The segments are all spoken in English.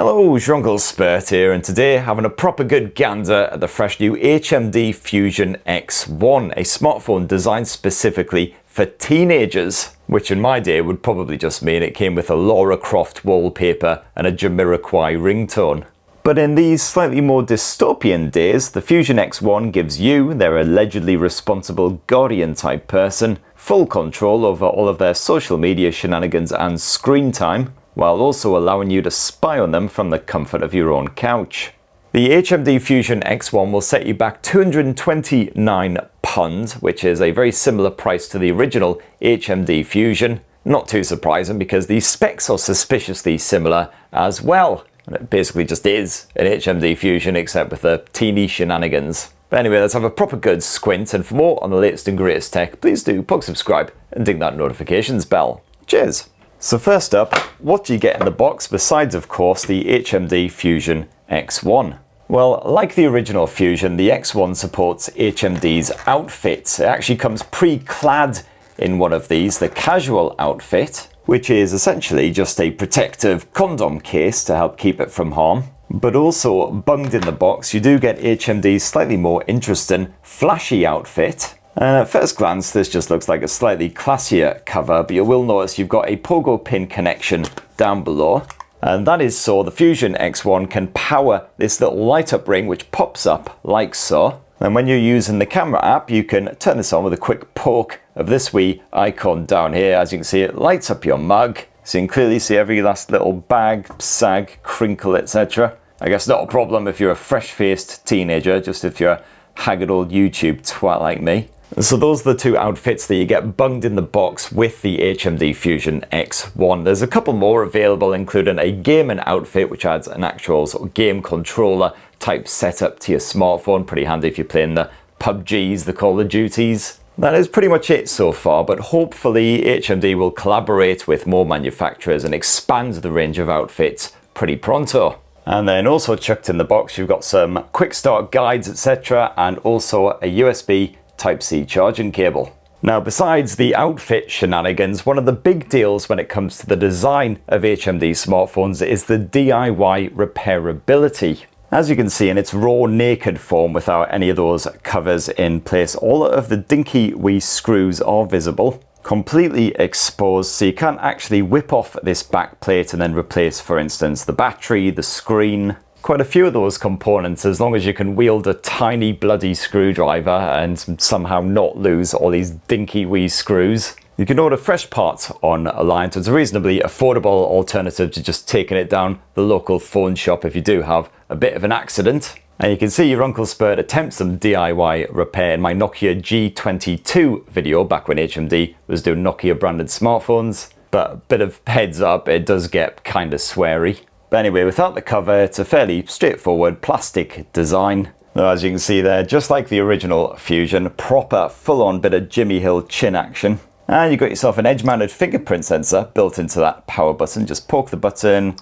Hello, your Uncle Spurt here, and today having a proper good gander at the fresh new HMD Fusion X1, a smartphone designed specifically for teenagers, which in my day would probably just mean it came with a Lara Croft wallpaper and a Jamiroquai ringtone. But in these slightly more dystopian days, the Fusion X1 gives you, their allegedly responsible guardian type person, full control over all of their social media shenanigans and screen time, while also allowing you to spy on them from the comfort of your own couch. The HMD Fusion X1 will set you back £229, which is a very similar price to the original HMD Fusion. Not too surprising because the specs are suspiciously similar as well. And it basically just is an HMD Fusion except with the teeny shenanigans. But anyway, let's have a proper good squint, and for more on the latest and greatest tech, please do subscribe and ding that notifications bell. Cheers! So first up, what do you get in the box besides, of course, the HMD Fusion X1? Well, like the original Fusion, the X1 supports HMD's outfits. It actually comes pre-clad in one of these, the casual outfit, which is essentially just a protective condom case to help keep it from harm. But also, bunged in the box, you do get HMD's slightly more interesting, flashy outfit. At first glance, this just looks like a slightly classier cover, but you will notice you've got a pogo pin connection down below. And that is so the Fusion X1 can power this little light up ring which pops up like so. And when you're using the camera app, you can turn this on with a quick poke of this wee icon down here. As you can see, it lights up your mug. So you can clearly see every last little bag, sag, crinkle, etc. I guess not a problem if you're a fresh-faced teenager, just if you're a haggard old YouTube twat like me. So those are the two outfits that you get bunged in the box with the HMD Fusion X1. There's a couple more available, including a gaming outfit, which adds an actual sort of game controller type setup to your smartphone. Pretty handy if you're playing the PUBGs, the Call of Duties. That is pretty much it so far, but hopefully HMD will collaborate with more manufacturers and expand the range of outfits pretty pronto. And then also chucked in the box, you've got some quick start guides, etc., and also a USB Type-C charging cable. Now, besides the outfit shenanigans, one of the big deals when it comes to the design of HMD smartphones is the DIY repairability. As you can see in its raw naked form without any of those covers in place, all of the dinky wee screws are visible, completely exposed, so you can't actually whip off this back plate and then replace, for instance, the battery, the screen. Quite a few of those components, as long as you can wield a tiny bloody screwdriver and somehow not lose all these dinky wee screws. You can order fresh parts online, so it's a reasonably affordable alternative to just taking it down the local phone shop if you do have a bit of an accident. And you can see your Uncle Spurt attempt some DIY repair in my Nokia G52 video back when HMD was doing Nokia branded smartphones. But a bit of heads up, it does get kind of sweary. But anyway, without the cover, it's a fairly straightforward plastic design. As you can see there, just like the original Fusion, proper full-on bit of Jimmy Hill chin action. And you've got yourself an edge-mounted fingerprint sensor built into that power button. Just poke the button,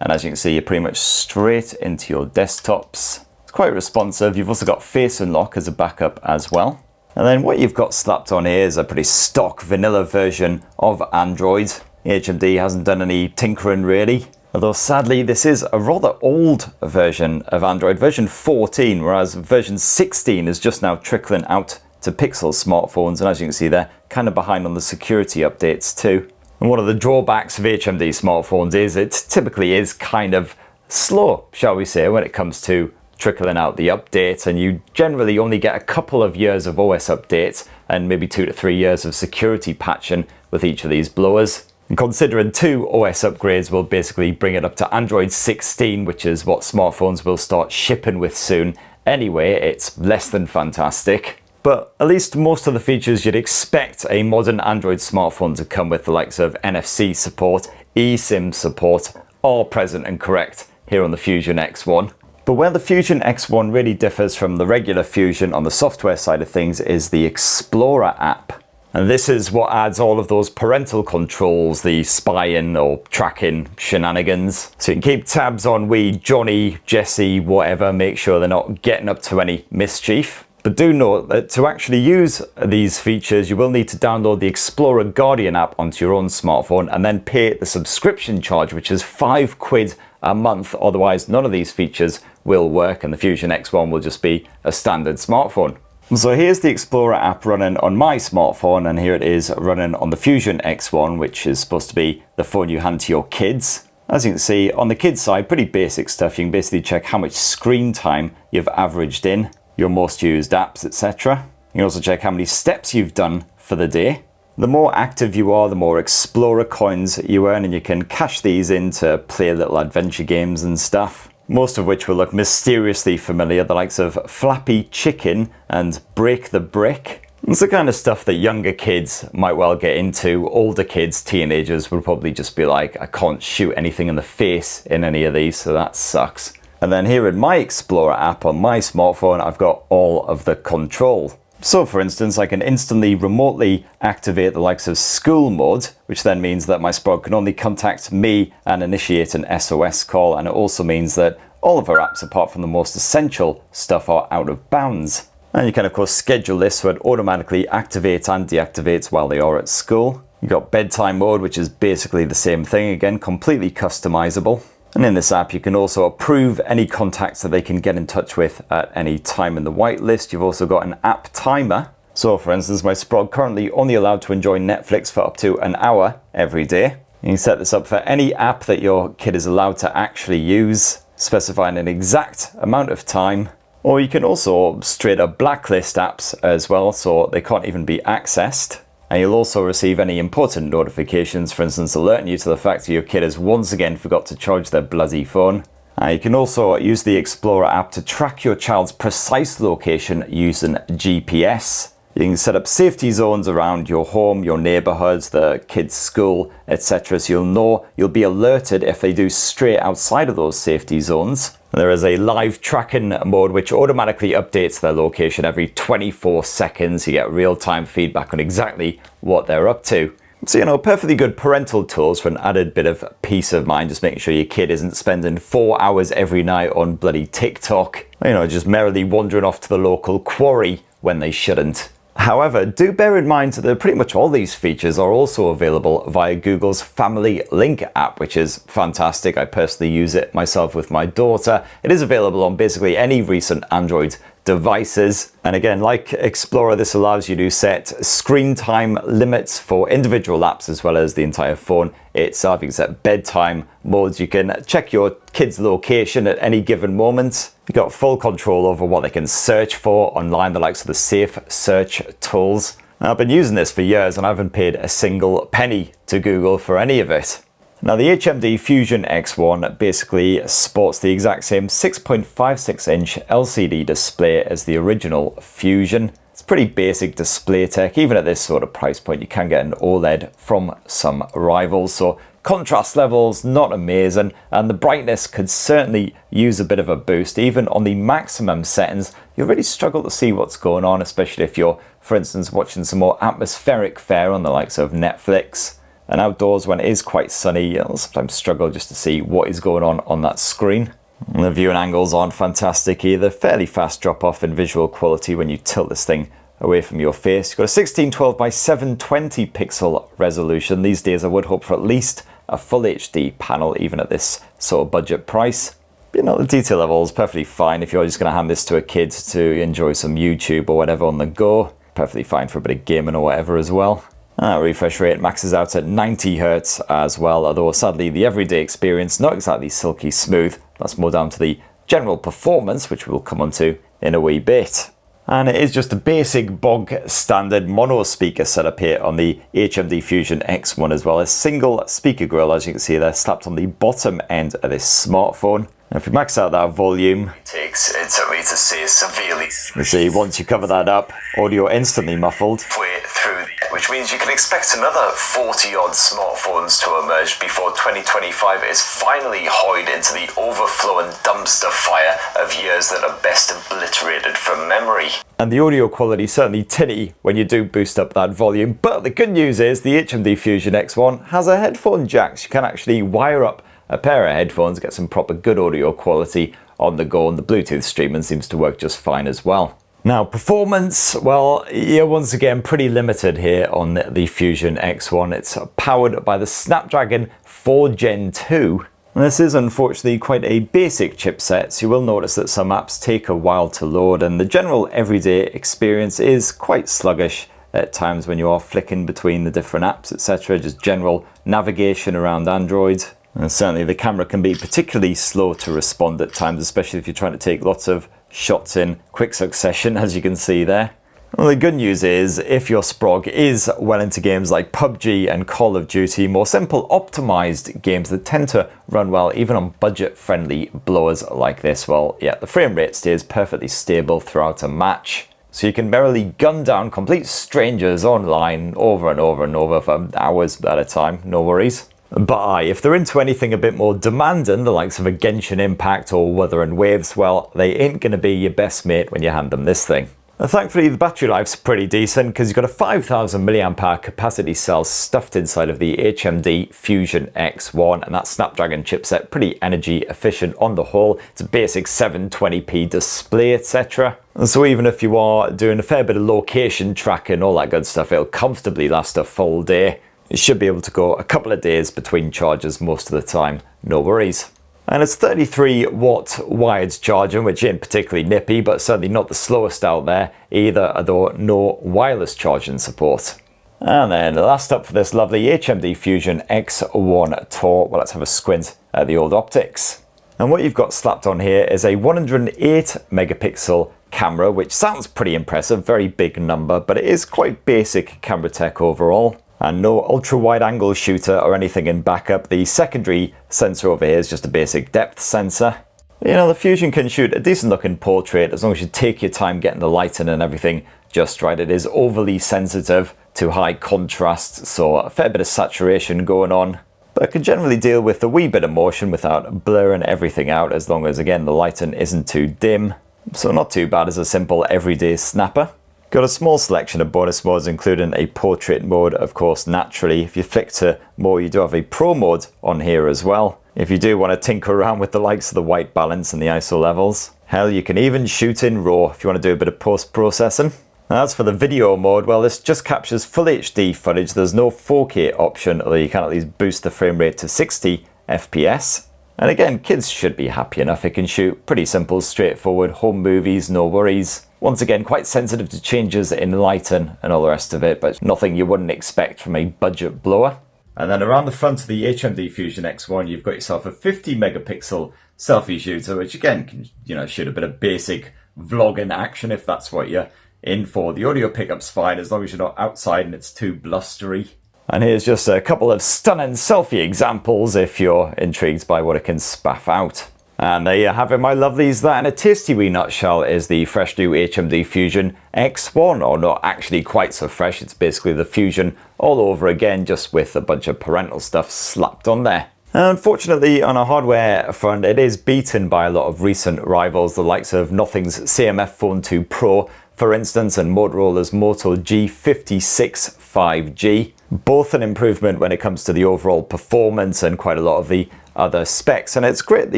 and as you can see, you're pretty much straight into your desktops. It's quite responsive. You've also got Face Unlock as a backup as well. And then what you've got slapped on here is a pretty stock vanilla version of Android. HMD hasn't done any tinkering really. Although sadly, this is a rather old version of Android, version 14, whereas version 16 is just now trickling out to Pixel smartphones. And as you can see, they're kind of behind on the security updates too. And one of the drawbacks of HMD smartphones is it typically is kind of slow, shall we say, when it comes to trickling out the updates. And you generally only get a couple of years of OS updates and maybe 2 to 3 years of security patching with each of these blowers. And considering 2 OS upgrades will basically bring it up to Android 16, which is what smartphones will start shipping with soon anyway, it's less than fantastic. But at least most of the features you'd expect a modern Android smartphone to come with, the likes of NFC support, eSIM support, are present and correct here on the Fusion X1. But where the Fusion X1 really differs from the regular Fusion on the software side of things is the Xplora app. And this is what adds all of those parental controls, the spying or tracking shenanigans. So you can keep tabs on wee Johnny, Jesse, whatever, make sure they're not getting up to any mischief. But do note that to actually use these features, you will need to download the Xplora Guardian app onto your own smartphone and then pay the subscription charge, which is £5 a month. Otherwise, none of these features will work and the Fusion X1 will just be a standard smartphone. So here's the Xplora app running on my smartphone, and here it is running on the Fusion X1, which is supposed to be the phone you hand to your kids. As you can see, on the kids side, pretty basic stuff. You can basically check how much screen time you've averaged in, your most used apps, etc. You can also check how many steps you've done for the day. The more active you are, the more Xplora coins you earn, and you can cash these in to play little adventure games and stuff. Most of which will look mysteriously familiar, the likes of Flappy Chicken and Break the Brick. It's the kind of stuff that younger kids might well get into. Older kids, teenagers, will probably just be like, I can't shoot anything in the face in any of these, so that sucks. And then here in my Xplora app on my smartphone, I've got all of the control. So for instance, I can instantly remotely activate the likes of school mode, which then means that my Sprout can only contact me and initiate an SOS call. And it also means that all of our apps, apart from the most essential stuff, are out of bounds. And you can of course schedule this so it automatically activates and deactivates while they are at school. You've got bedtime mode, which is basically the same thing, again, completely customizable. And in this app, you can also approve any contacts that they can get in touch with at any time in the whitelist. You've also got an app timer. So for instance, my Sprout currently only allowed to enjoy Netflix for up to an hour every day. You can set this up for any app that your kid is allowed to actually use, specifying an exact amount of time. Or you can also straight up blacklist apps as well, so they can't even be accessed. And you'll also receive any important notifications, for instance, alerting you to the fact that your kid has once again forgot to charge their bloody phone. You can also use the Xplora app to track your child's precise location using GPS. You can set up safety zones around your home, your neighborhoods, the kid's school, etc. So you'll be alerted if they do stray outside of those safety zones. There is a live tracking mode which automatically updates their location every 24 seconds. You get real-time feedback on exactly what they're up to. So, perfectly good parental tools for an added bit of peace of mind, just making sure your kid isn't spending 4 hours every night on bloody TikTok. Just merrily wandering off to the local quarry when they shouldn't. However, do bear in mind that pretty much all these features are also available via Google's Family Link app, which is fantastic. I personally use it myself with my daughter. It is available on basically any recent Android devices. And again, like Xplora, this allows you to set screen time limits for individual apps as well as the entire phone itself. You can set bedtime modes. You can check your kid's location at any given moment. You've got full control over what they can search for online, the likes of the safe search tools. I've been using this for years and I haven't paid a single penny to Google for any of it. Now the HMD Fusion X1 basically sports the exact same 6.56-inch LCD display as the original Fusion. It's pretty basic display tech. Even at this sort of price point, you can get an OLED from some rivals. So contrast levels, not amazing, and the brightness could certainly use a bit of a boost. Even on the maximum settings, you'll really struggle to see what's going on, especially if you're, for instance, watching some more atmospheric fare on the likes of Netflix. And outdoors, when it is quite sunny, you'll sometimes struggle just to see what is going on that screen. And the viewing angles aren't fantastic either. Fairly fast drop off in visual quality when you tilt this thing away from your face. You've got a 1612 by 720 pixel resolution. These days I would hope for at least a full HD panel, even at this sort of budget price. But, the detail level is perfectly fine if you're just going to hand this to a kid to enjoy some YouTube or whatever on the go. Perfectly fine for a bit of gaming or whatever as well. Refresh rate maxes out at 90 Hz as well, although sadly the everyday experience not exactly silky smooth. That's more down to the general performance, which we'll come on to in a wee bit. And it is just a basic bog standard mono speaker setup here on the HMD Fusion X1 as well. A single speaker grill, as you can see there, slapped on the bottom end of this smartphone. And if we max out that volume, it took me to say severely. You see, once you cover that up, audio instantly muffled. Through, which means you can expect another 40-odd smartphones to emerge before 2025 is finally hoyed into the overflowing dumpster fire of years that are best obliterated from memory. And the audio quality is certainly tinny when you do boost up that volume, but the good news is the HMD Fusion X1 has a headphone jack, so you can actually wire up a pair of headphones, get some proper good audio quality on the go, and the Bluetooth streaming seems to work just fine as well. Now, performance, well, you're once again pretty limited here on the Fusion X1. It's powered by the Snapdragon 4 Gen 2. This is unfortunately quite a basic chipset, so you will notice that some apps take a while to load, and the general everyday experience is quite sluggish at times when you are flicking between the different apps, etc. Just general navigation around Android. And certainly the camera can be particularly slow to respond at times, especially if you're trying to take lots of shots in quick succession, as you can see there. Well, the good news is, if your Sprog is well into games like PUBG and Call of Duty, more simple, optimized games that tend to run well even on budget-friendly blowers like this, well, yeah, the frame rate stays perfectly stable throughout a match. So you can merrily gun down complete strangers online over and over and over for hours at a time, no worries. But if they're into anything a bit more demanding, the likes of a Genshin Impact or Weather and Waves, well, they ain't going to be your best mate when you hand them this thing. Thankfully, the battery life's pretty decent because you've got a 5000 mAh capacity cell stuffed inside of the HMD Fusion X1, and that Snapdragon chipset pretty energy efficient on the whole. It's a basic 720p display, etc. So even if you are doing a fair bit of location tracking, all that good stuff, it'll comfortably last a full day. You should be able to go a couple of days between charges most of the time, no worries. And it's 33 watt wired charging, which ain't particularly nippy, but certainly not the slowest out there either, although no wireless charging support. And then last up for this lovely HMD Fusion X1 tour, well, let's have a squint at the old optics. And what you've got slapped on here is a 108 megapixel camera, which sounds pretty impressive, very big number, but it is quite basic camera tech overall. And no ultra wide angle shooter or anything in backup. The secondary sensor over here is just a basic depth sensor. You know, the Fusion can shoot a decent looking portrait as long as you take your time getting the lighting and everything just right. It is overly sensitive to high contrast, so a fair bit of saturation going on. But it can generally deal with a wee bit of motion without blurring everything out, as long as, again, the lighting isn't too dim. So not too bad as a simple everyday snapper. Got a small selection of bonus modes, including a portrait mode, of course, naturally. If you flick to more, you do have a pro mode on here as well, if you do want to tinker around with the likes of the white balance and the ISO levels. Hell, you can even shoot in RAW if you want to do a bit of post-processing. As for the video mode, well, this just captures full HD footage. There's no 4K option, although you can at least boost the frame rate to 60 FPS. And again, kids should be happy enough. It can shoot pretty simple, straightforward home movies, no worries. Once again, quite sensitive to changes in lighting and all the rest of it, but nothing you wouldn't expect from a budget blower. And then around the front of the HMD Fusion X1, you've got yourself a 50 megapixel selfie shooter, which again can, shoot a bit of basic vlogging action if that's what you're in for. The audio pickup's fine as long as you're not outside and it's too blustery. And here's just a couple of stunning selfie examples if you're intrigued by what it can spaff out. And there you have it, my lovelies. That in a tasty wee nutshell is the fresh new HMD Fusion X1, or not actually quite so fresh. It's basically the Fusion all over again, just with a bunch of parental stuff slapped on there. Unfortunately, on a hardware front, it is beaten by a lot of recent rivals, the likes of Nothing's CMF Phone 2 Pro, for instance, and Motorola's Moto G56 5G. Both an improvement when it comes to the overall performance and quite a lot of the other specs. And it's great that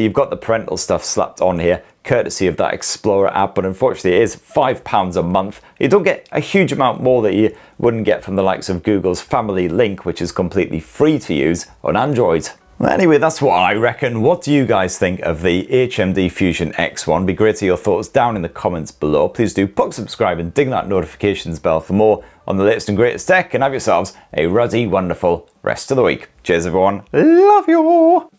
you've got the parental stuff slapped on here, courtesy of that Xplora app, but unfortunately it is £5 a month. You don't get a huge amount more that you wouldn't get from the likes of Google's Family Link, which is completely free to use on Android. Well, anyway, that's what I reckon. What do you guys think of the HMD Fusion X1? Be great to hear your thoughts down in the comments below. Please do subscribe and ding that notifications bell for more on the latest and greatest tech, and have yourselves a ruddy, wonderful rest of the week. Cheers, everyone. Love you all.